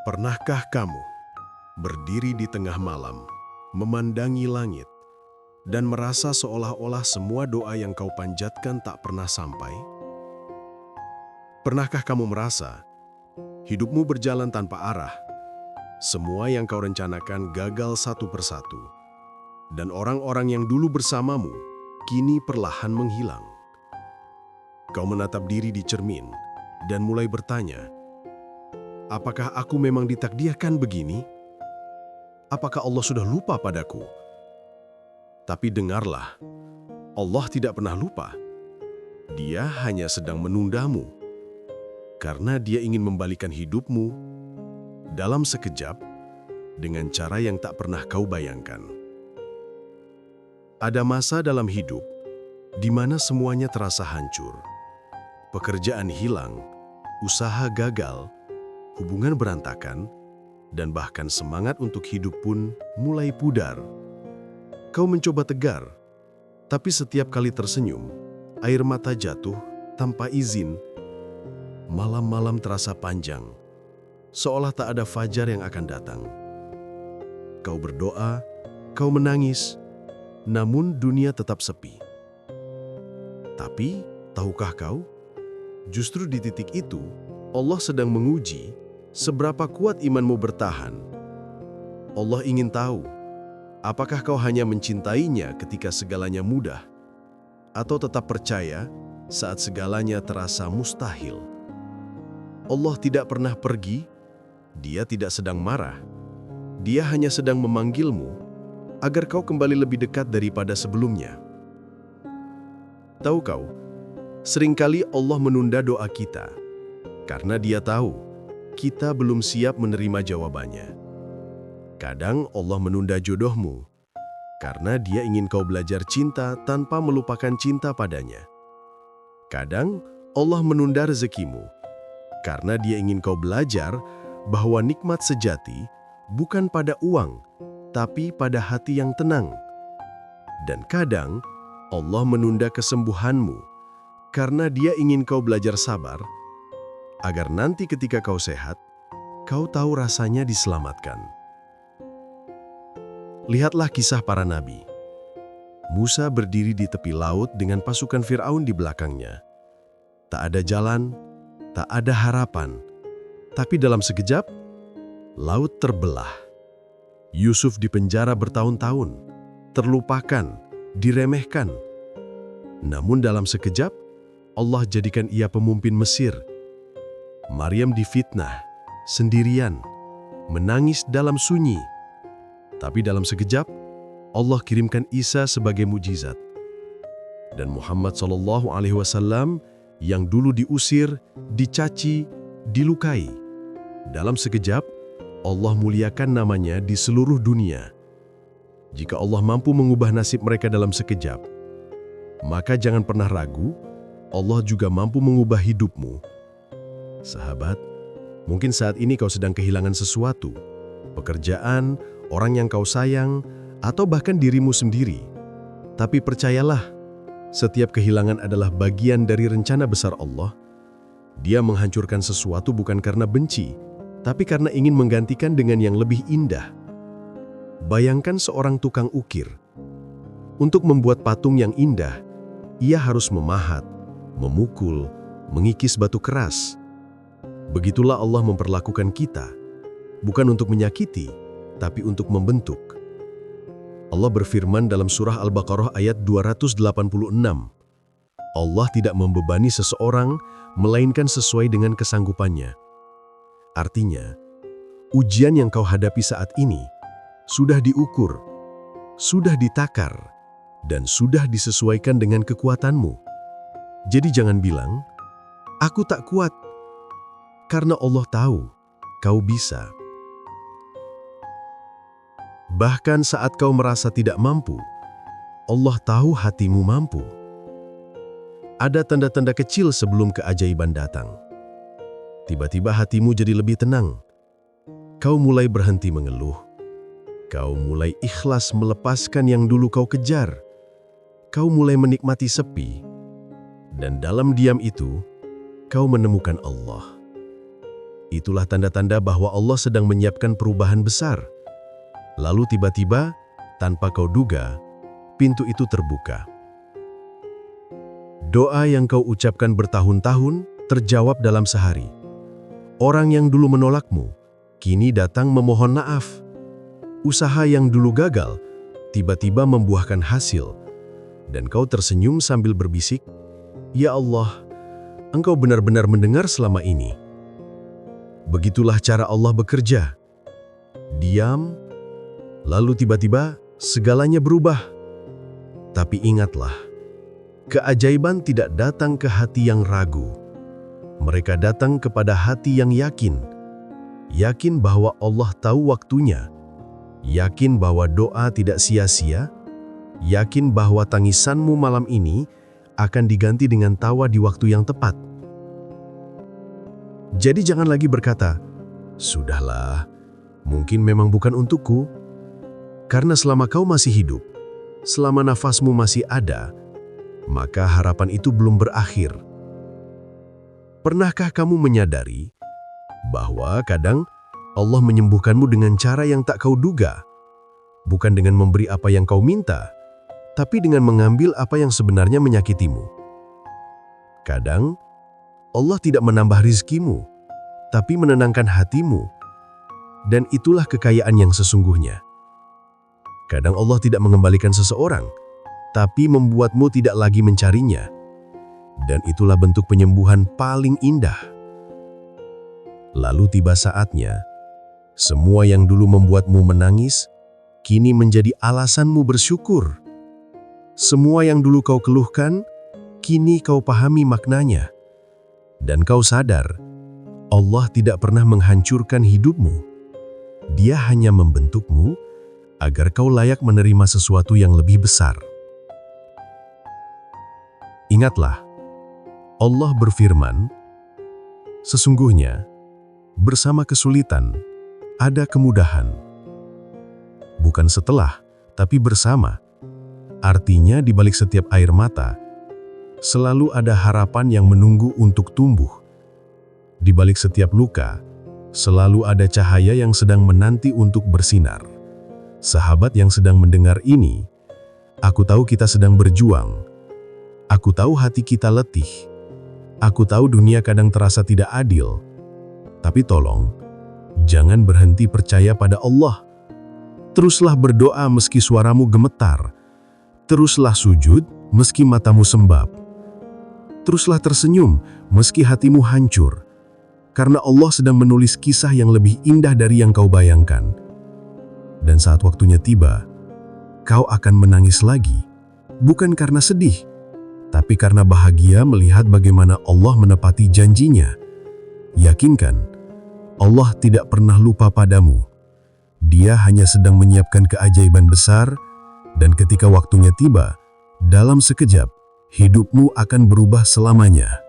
Pernahkah kamu berdiri di tengah malam, memandangi langit, dan merasa seolah-olah semua doa yang kau panjatkan tak pernah sampai? Pernahkah kamu merasa hidupmu berjalan tanpa arah, semua yang kau rencanakan gagal satu persatu, dan orang-orang yang dulu bersamamu kini perlahan menghilang? Kau menatap diri di cermin dan mulai bertanya, apakah aku memang ditakdirkan begini? Apakah Allah sudah lupa padaku? Tapi dengarlah, Allah tidak pernah lupa. Dia hanya sedang menundamu, karena Dia ingin membalikan hidupmu dalam sekejap dengan cara yang tak pernah kau bayangkan. Ada masa dalam hidup di mana semuanya terasa hancur. Pekerjaan hilang, usaha gagal, hubungan berantakan, dan bahkan semangat untuk hidup pun mulai pudar. Kau mencoba tegar, tapi setiap kali tersenyum, air mata jatuh tanpa izin. Malam-malam terasa panjang, seolah tak ada fajar yang akan datang. Kau berdoa, kau menangis, namun dunia tetap sepi. Tapi, tahukah kau? Justru di titik itu, Allah sedang menguji seberapa kuat imanmu bertahan. Allah ingin tahu, apakah kau hanya mencintainya ketika segalanya mudah, atau tetap percaya saat segalanya terasa mustahil. Allah tidak pernah pergi, Dia tidak sedang marah. Dia hanya sedang memanggilmu agar kau kembali lebih dekat daripada sebelumnya. Tahu kau, seringkali Allah menunda doa kita, karena Dia tahu kita belum siap menerima jawabannya. Kadang Allah menunda jodohmu, karena Dia ingin kau belajar cinta tanpa melupakan cinta padanya. Kadang Allah menunda rezekimu, karena Dia ingin kau belajar bahwa nikmat sejati bukan pada uang, tapi pada hati yang tenang. Dan kadang Allah menunda kesembuhanmu, karena Dia ingin kau belajar sabar, agar nanti ketika kau sehat, kau tahu rasanya diselamatkan. Lihatlah kisah para nabi. Musa berdiri di tepi laut dengan pasukan Firaun di belakangnya. Tak ada jalan, tak ada harapan. Tapi dalam sekejap, laut terbelah. Yusuf dipenjara bertahun-tahun, terlupakan, diremehkan. Namun dalam sekejap, Allah jadikan ia pemimpin Mesir. Maryam difitnah, sendirian, menangis dalam sunyi. Tapi dalam sekejap, Allah kirimkan Isa sebagai mujizat. Dan Muhammad SAW yang dulu diusir, dicaci, dilukai. Dalam sekejap, Allah muliakan namanya di seluruh dunia. Jika Allah mampu mengubah nasib mereka dalam sekejap, maka jangan pernah ragu, Allah juga mampu mengubah hidupmu. Sahabat, mungkin saat ini kau sedang kehilangan sesuatu, pekerjaan, orang yang kau sayang, atau bahkan dirimu sendiri. Tapi percayalah, setiap kehilangan adalah bagian dari rencana besar Allah. Dia menghancurkan sesuatu bukan karena benci, tapi karena ingin menggantikan dengan yang lebih indah. Bayangkan seorang tukang ukir. Untuk membuat patung yang indah, ia harus memahat, memukul, mengikis batu keras. Begitulah Allah memperlakukan kita, bukan untuk menyakiti, tapi untuk membentuk. Allah berfirman dalam surah Al-Baqarah ayat 286, Allah tidak membebani seseorang, melainkan sesuai dengan kesanggupannya. Artinya, ujian yang kau hadapi saat ini sudah diukur, sudah ditakar, dan sudah disesuaikan dengan kekuatanmu. Jadi jangan bilang, aku tak kuat, karena Allah tahu kau bisa. Bahkan saat kau merasa tidak mampu, Allah tahu hatimu mampu. Ada tanda-tanda kecil sebelum keajaiban datang. Tiba-tiba hatimu jadi lebih tenang. Kau mulai berhenti mengeluh. Kau mulai ikhlas melepaskan yang dulu kau kejar. Kau mulai menikmati sepi. Dan dalam diam itu, kau menemukan Allah. Itulah tanda-tanda bahwa Allah sedang menyiapkan perubahan besar. Lalu tiba-tiba, tanpa kau duga, pintu itu terbuka. Doa yang kau ucapkan bertahun-tahun terjawab dalam sehari. Orang yang dulu menolakmu, kini datang memohon maaf. Usaha yang dulu gagal, tiba-tiba membuahkan hasil. Dan kau tersenyum sambil berbisik, "Ya Allah, Engkau benar-benar mendengar selama ini." Begitulah cara Allah bekerja. Diam, lalu tiba-tiba segalanya berubah. Tapi ingatlah, keajaiban tidak datang ke hati yang ragu. Mereka datang kepada hati yang yakin. Yakin bahwa Allah tahu waktunya. Yakin bahwa doa tidak sia-sia. Yakin bahwa tangisanmu malam ini akan diganti dengan tawa di waktu yang tepat. Jadi jangan lagi berkata, "Sudahlah, mungkin memang bukan untukku." Karena selama kau masih hidup, selama nafasmu masih ada, maka harapan itu belum berakhir. Pernahkah kamu menyadari bahwa kadang Allah menyembuhkanmu dengan cara yang tak kau duga? Bukan dengan memberi apa yang kau minta, tapi dengan mengambil apa yang sebenarnya menyakitimu. Kadang Allah tidak menambah rizkimu, tapi menenangkan hatimu. Dan itulah kekayaan yang sesungguhnya. Kadang Allah tidak mengembalikan seseorang, tapi membuatmu tidak lagi mencarinya. Dan itulah bentuk penyembuhan paling indah. Lalu tiba saatnya, semua yang dulu membuatmu menangis, kini menjadi alasanmu bersyukur. Semua yang dulu kau keluhkan, kini kau pahami maknanya. Dan kau sadar, Allah tidak pernah menghancurkan hidupmu. Dia hanya membentukmu agar kau layak menerima sesuatu yang lebih besar. Ingatlah, Allah berfirman, "Sesungguhnya, bersama kesulitan, ada kemudahan." Bukan setelah, tapi bersama. Artinya di balik setiap air mata, selalu ada harapan yang menunggu untuk tumbuh. Di balik setiap luka, selalu ada cahaya yang sedang menanti untuk bersinar. Sahabat yang sedang mendengar ini, aku tahu kita sedang berjuang. Aku tahu hati kita letih. Aku tahu dunia kadang terasa tidak adil. Tapi tolong, jangan berhenti percaya pada Allah. Teruslah berdoa meski suaramu gemetar. Teruslah sujud meski matamu sembab. Teruslah tersenyum meski hatimu hancur. Karena Allah sedang menulis kisah yang lebih indah dari yang kau bayangkan. Dan saat waktunya tiba, kau akan menangis lagi. Bukan karena sedih, tapi karena bahagia melihat bagaimana Allah menepati janjinya. Yakinkan, Allah tidak pernah lupa padamu. Dia hanya sedang menyiapkan keajaiban besar, dan ketika waktunya tiba, dalam sekejap, hidupmu akan berubah selamanya.